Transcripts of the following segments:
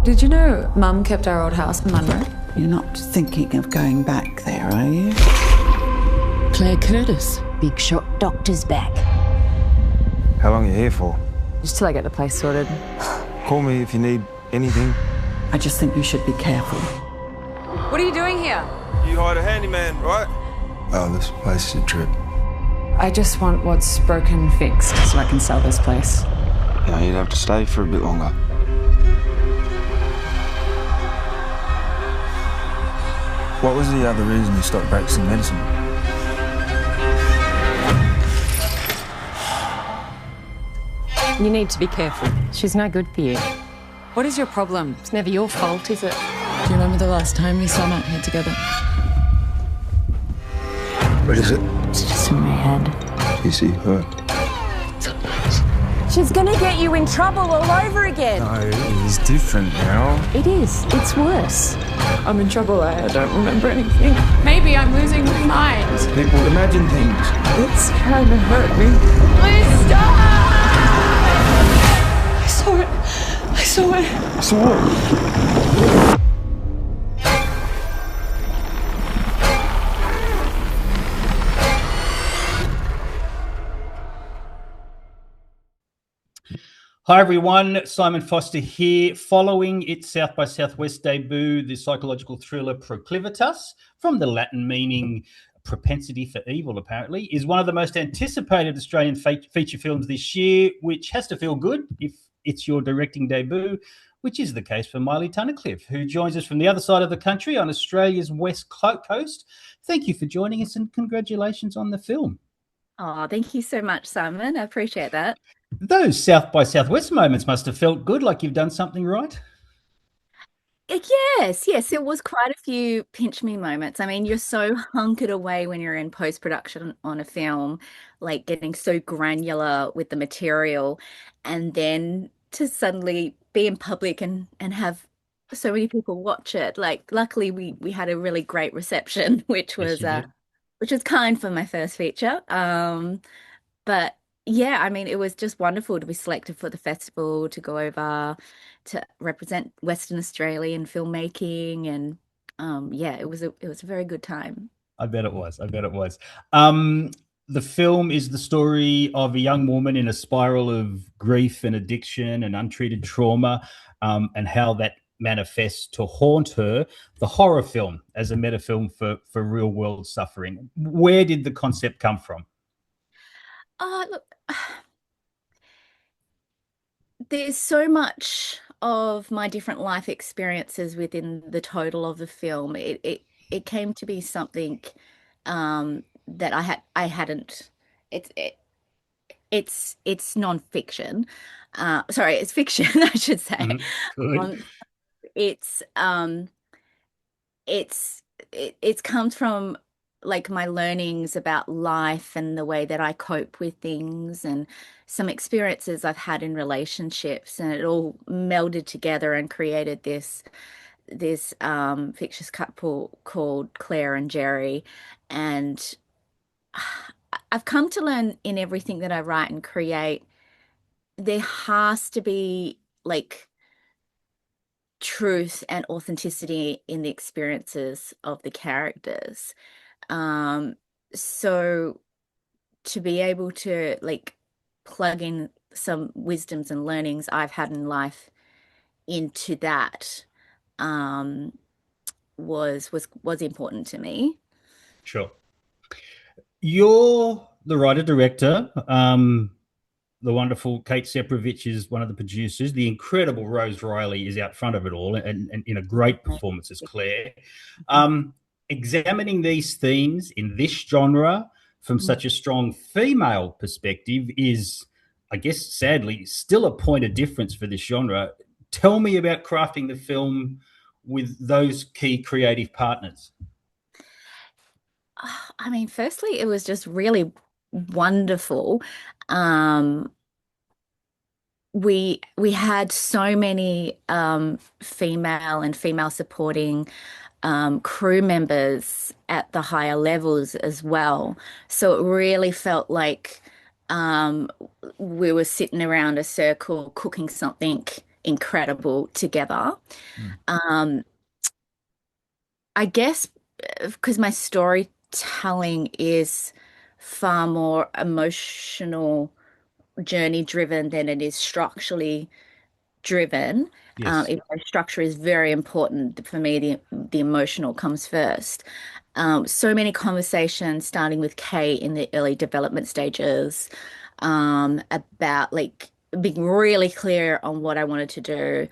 Did you know Mum kept our old house in Munro? You're not thinking of going back there, are you? Claire Curtis. Big shot doctor's back. How long are you here for? Just till I get the place sorted. Call me if you need anything. I just think you should be careful. What are you doing here? You hired a handyman, right? Oh, this place is a trip. I just want what's broken fixed so I can sell this place. Yeah, you'd have to stay for a bit longer. What was the other reason you stopped practicing medicine? You need to be careful. She's no good for you. What is your problem? It's never your fault, is it? Do you remember the last time we swam out here together? What is it? It's just in my head. You see her? She's gonna get you in trouble all over again. No, it is different now. It is. It's worse. I'm in trouble. I don't remember anything. Maybe I'm losing my mind. People imagine things. It's trying to hurt me. Please stop! I saw it. I saw it. So what? Hi everyone, Simon Foster here. Following its South by Southwest debut, the psychological thriller Proclivitas, from the Latin meaning propensity for evil, apparently, is one of the most anticipated Australian feature films this year, which has to feel good if it's your directing debut, which is the case for Miley Tunnecliffe, who joins us from the other side of the country on Australia's west coast. Thank you for joining us and congratulations on the film. Oh, thank you so much, Simon. I appreciate that. Those South by Southwest moments must have felt good, like you've done something right. Yes, it was quite a few pinch me moments. I mean, you're so hunkered away when you're in post-production on a film, like getting so granular with the material, and then to suddenly be in public and have so many people watch it. Like, luckily we had a really great reception, which was kind for my first feature. But yeah, I mean, it was just wonderful to be selected for the festival, to go over to represent Western Australian filmmaking, and yeah, it was a very good time. I bet it was. The film is the story of a young woman in a spiral of grief and addiction and untreated trauma, and how that manifests to haunt her. The horror film as a metafilm for real world suffering. Where did the concept come from? Look, there's so much of my different life experiences within the total of the film. It came to be something that I hadn't. It's non-fiction. Sorry, it's fiction, I should say. Good. It's comes from like my learnings about life and the way that I cope with things, and some experiences I've had in relationships, and it all melded together and created this fictitious couple called Claire and Jerry. And I've come to learn in everything that I write and create, there has to be like truth and authenticity in the experiences of the characters. So to be able to like plug in some wisdoms and learnings I've had in life into that was important to me. Sure. You're the writer-director. The wonderful Kate Seprovich is one of the producers. The incredible Rose Riley is out front of it all, and in a great performance as Claire. Examining these themes in this genre from such a strong female perspective is, I guess, sadly, still a point of difference for this genre. Tell me about crafting the film with those key creative partners. I mean, firstly, it was just really wonderful. We had so many female and female supporting crew members at the higher levels as well. So it really felt like we were sitting around a circle cooking something incredible together. I guess because my storytelling is far more emotional journey driven than it is structurally driven. Yes. Even though structure is very important for me, the emotional comes first. So many conversations starting with Kay in the early development stages, about like being really clear on what I wanted to do,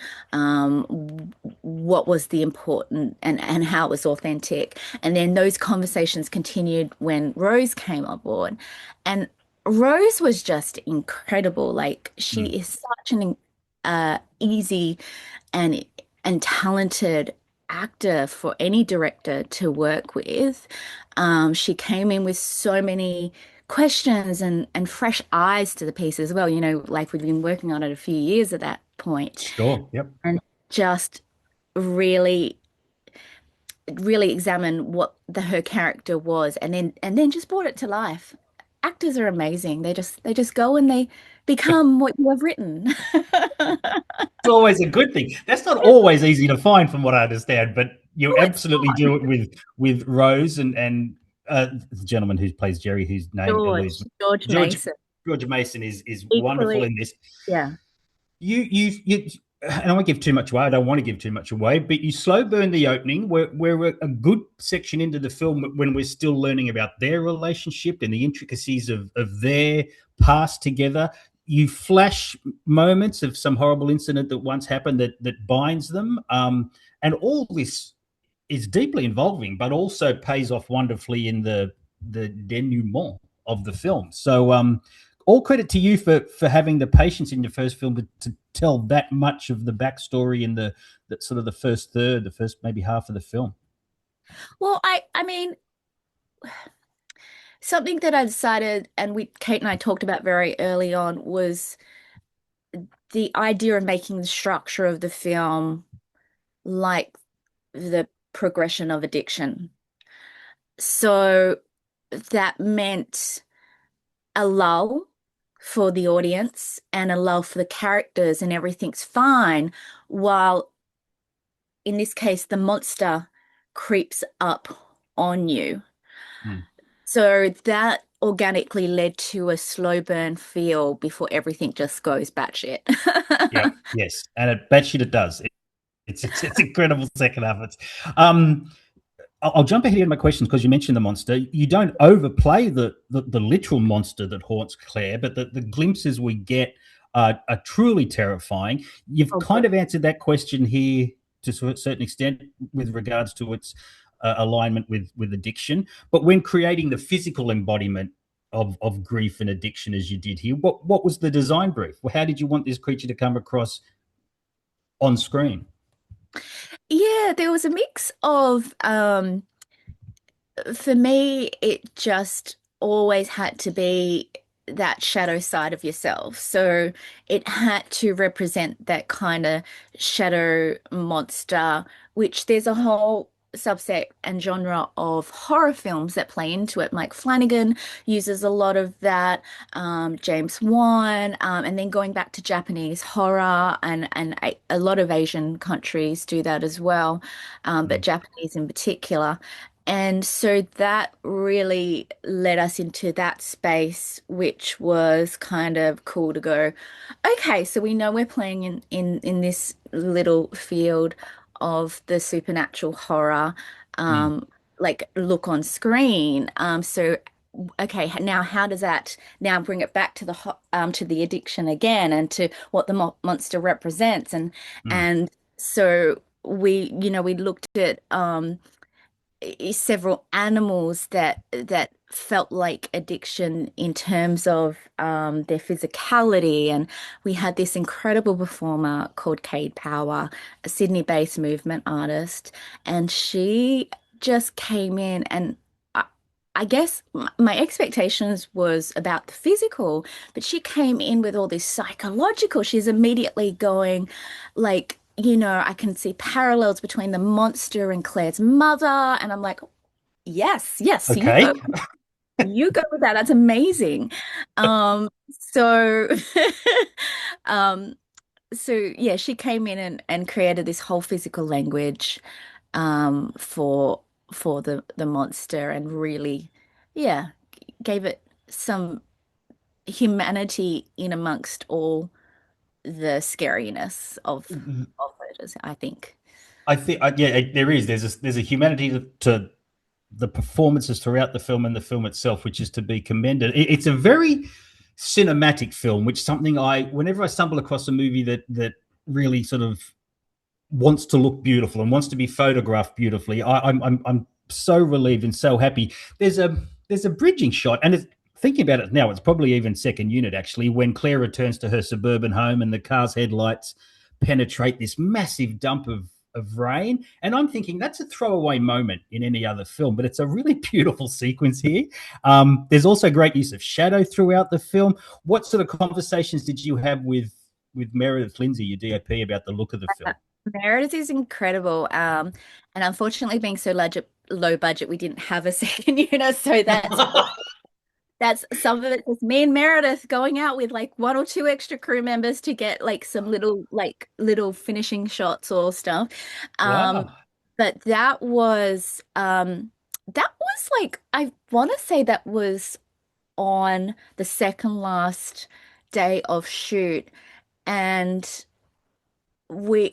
what was the important and how it was authentic. And then those conversations continued when Rose came on board. And Rose was just incredible. Like she is such an easy and talented actor for any director to work with. She came in with so many questions and fresh eyes to the piece as well. You know, like we've been working on it a few years at that point, Sure. Yep. and just really really examine what her character was, and then just brought it to life. Actors are amazing. They just go and they become what you have written. It's always a good thing. That's not always easy to find, from what I understand, but you Oh, it's absolutely do it with Rose and the gentleman who plays Jerry, whose name eludes me. George George Mason. George Mason is wonderful Equally, in this. yeah. You and I won't give too much away. I don't want to give too much away, but you slow burn the opening. We're a good section into the film when we're still learning about their relationship and the intricacies of their past together. You flash moments of some horrible incident that once happened that binds them, and all this is deeply involving, but also pays off wonderfully in the denouement of the film. So, all credit to you for having the patience in your first film to tell that much of the backstory in the sort of the first third, the first maybe half of the film. Well, I mean, something that I decided, and Kate and I talked about very early on, was the idea of making the structure of the film like the progression of addiction. So that meant a lull for the audience and a lull for the characters, and everything's fine, while in this case, the monster creeps up on you. So that organically led to a slow burn feel before everything just goes batshit. Yeah, yes, and it batshit it does. It's incredible second half. I'll jump ahead in my questions because you mentioned the monster. You don't overplay the literal monster that haunts Claire, but the glimpses we get are truly terrifying. You've kind of answered that question here to a certain extent with regards to its alignment with addiction. But when creating the physical embodiment of grief and addiction, as you did here, what was the design brief? How did you want this creature to come across on screen? Yeah, there was a mix of, for me, it just always had to be that shadow side of yourself. So it had to represent that kind of shadow monster, which there's a whole subset and genre of horror films that play into it. Mike Flanagan uses a lot of that, James Wan, and then going back to Japanese horror, and a lot of Asian countries do that as well, but Japanese in particular. And so that really led us into that space, which was kind of cool to go, okay, so we know we're playing in this little field of the supernatural horror, like look on screen. So okay, now how does that now bring it back to the addiction again, and to what the monster represents? And so we looked at several animals that felt like addiction in terms of their physicality. And we had this incredible performer called Cade Power, a Sydney-based movement artist, and she just came in, and I guess my expectations was about the physical, but she came in with all this psychological. She's immediately going like, I can see parallels between the monster and Claire's mother. And I'm like, yes, Okay. you go with that. That's amazing. So, um, so yeah, she came in and created this whole physical language for the monster and really, yeah, gave it some humanity in amongst all the scariness of it, I think. I think, yeah, there is. There's a humanity to the performances throughout the film and the film itself, which is to be commended. It's a very cinematic film, which something whenever I stumble across a movie that really sort of wants to look beautiful and wants to be photographed beautifully, I'm so relieved and so happy. There's a bridging shot, and thinking about it now, it's probably even second unit actually, when Claire returns to her suburban home and the car's headlights penetrate this massive dump of rain. And I'm thinking that's a throwaway moment in any other film, but it's a really beautiful sequence here. There's also great use of shadow throughout the film. What sort of conversations did you have with Meredith Lindsay, your DOP, about the look of the film? Meredith is incredible. And unfortunately, being so low budget, we didn't have a second unit, so that's some of it. It's me and Meredith going out with like one or two extra crew members to get like some little finishing shots or stuff. Um, Wow. but that was like, I want to say that was on the second last day of shoot, and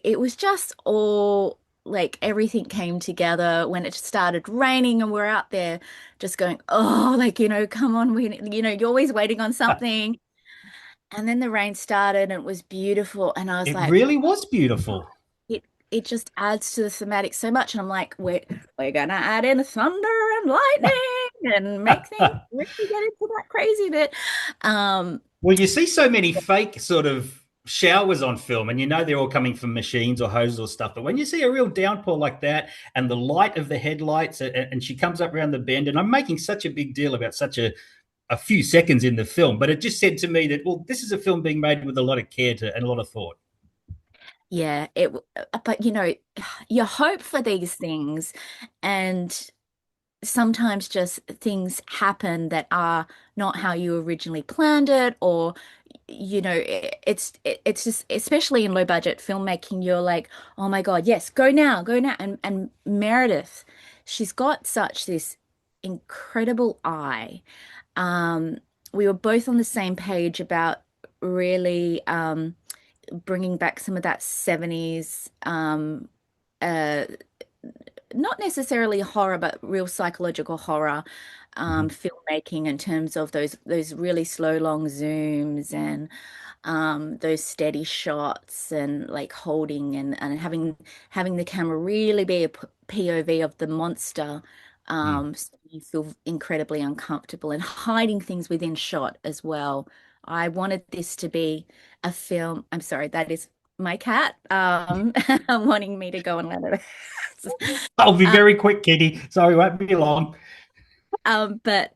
it was just all like everything came together when it started raining and we're out there just going, oh, like, come on, you're always waiting on something. And then the rain started and it was beautiful. And I was It like, really was beautiful. it just adds to the thematic so much. And I'm like, we're gonna add in thunder and lightning and make things really get into that crazy bit. Um, Well, you see so many fake sort of showers on film, and you know they're all coming from machines or hoses or stuff. But when you see a real downpour like that, and the light of the headlights, and she comes up around the bend, and I'm making such a big deal about such a few seconds in the film, but it just said to me that, well, this is a film being made with a lot of care and a lot of thought. yeah, but you hope for these things, and sometimes just things happen that are not how you originally planned it, or it's just, especially in low budget filmmaking, you're like, oh my God, yes, go now. And Meredith, she's got such this incredible eye. um we were both on the same page about really bringing back some of that 70s, uh not necessarily horror, but real psychological horror, Mhm. filmmaking, in terms of those really slow, long zooms, and those steady shots, and like holding and having the camera really be a POV of the monster, Mm. so you feel incredibly uncomfortable, and hiding things within shot as well. I wanted this to be a film. I'm sorry, that is my cat wanting me to go and let it. I'll be Um, very quick, Kitty. Sorry, won't be long. but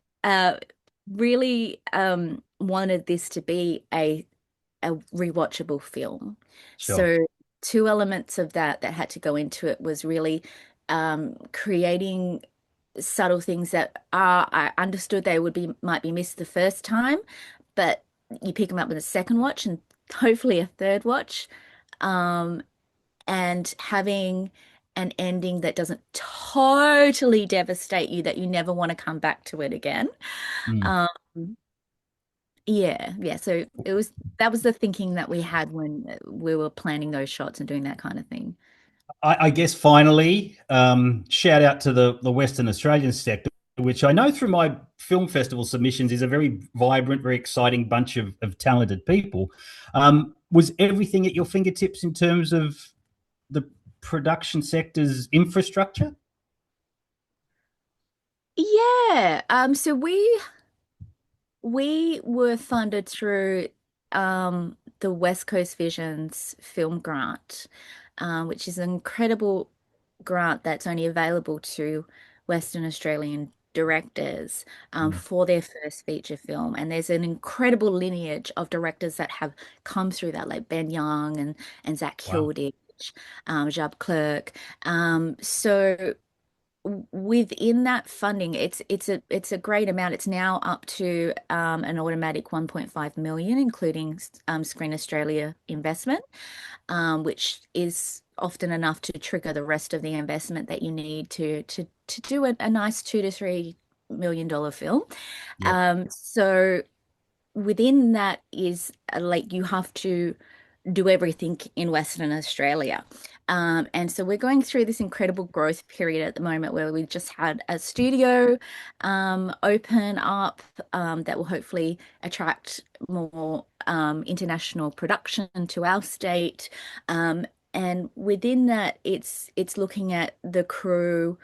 really wanted this to be a rewatchable film. Sure. So two elements of that had to go into it was really creating subtle things that I understood they might be missed the first time, but you pick them up with a second watch and hopefully a third watch. Um, and having an ending that doesn't totally devastate you, that you never want to come back to it again. Mm. Um, yeah. So that was the thinking that we had when we were planning those shots and doing that kind of thing. I guess finally, shout out to the Western Australian sector, which I know through my film festival submissions is a very vibrant, very exciting bunch of talented people. Was everything at your fingertips in terms of the production sector's infrastructure? Yeah. So we were funded through the West Coast Visions film grant, which is an incredible grant that's only available to Western Australian directors Mm. for their first feature film. And there's an incredible lineage of directors that have come through that, like Ben Young and Zach Wow. Hilditch, Jab Clerk. So within that funding, it's a great amount. It's now up to an automatic 1.5 million, including Screen Australia investment, which is often enough to trigger the rest of the investment that you need to do a nice $2 to $3 million film. Yep. So within that is like you have to do everything in Western Australia. And so we're going through this incredible growth period at the moment where we just had a studio open up that will hopefully attract more international production to our state. And within that, it's looking at the crew.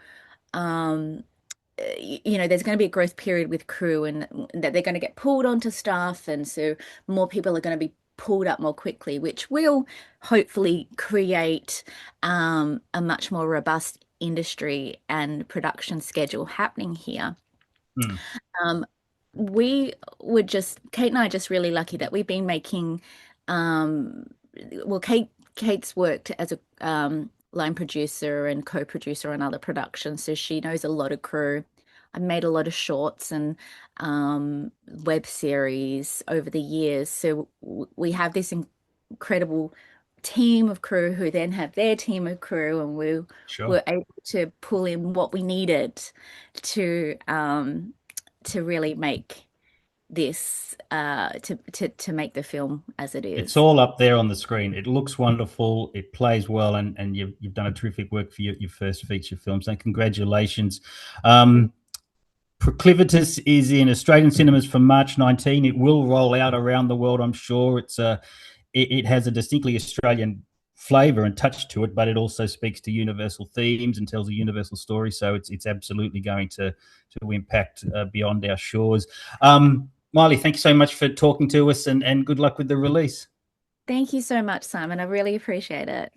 There's going to be a growth period with crew and that they're going to get pulled onto staff. And so more people are going to be pulled up more quickly, which will hopefully create a much more robust industry and production schedule happening here. We were Kate and I are just really lucky that we've been making, Kate's worked as a line producer and co-producer on other productions, so she knows a lot of crew. I've made a lot of shorts and web series over the years, so we have this incredible team of crew who then have their team of crew, and we were able to pull in what we needed to really make this to make the film as it is. It's all up there on the screen. It looks wonderful. It plays well, and you've done a terrific work for your first feature film. So congratulations. Proclivitas is in Australian cinemas from March 19. It will roll out around the world, I'm sure. It has a distinctly Australian flavour and touch to it, but it also speaks to universal themes and tells a universal story. So it's absolutely going to impact beyond our shores. Miley, thank you so much for talking to us, and good luck with the release. Thank you so much, Simon. I really appreciate it.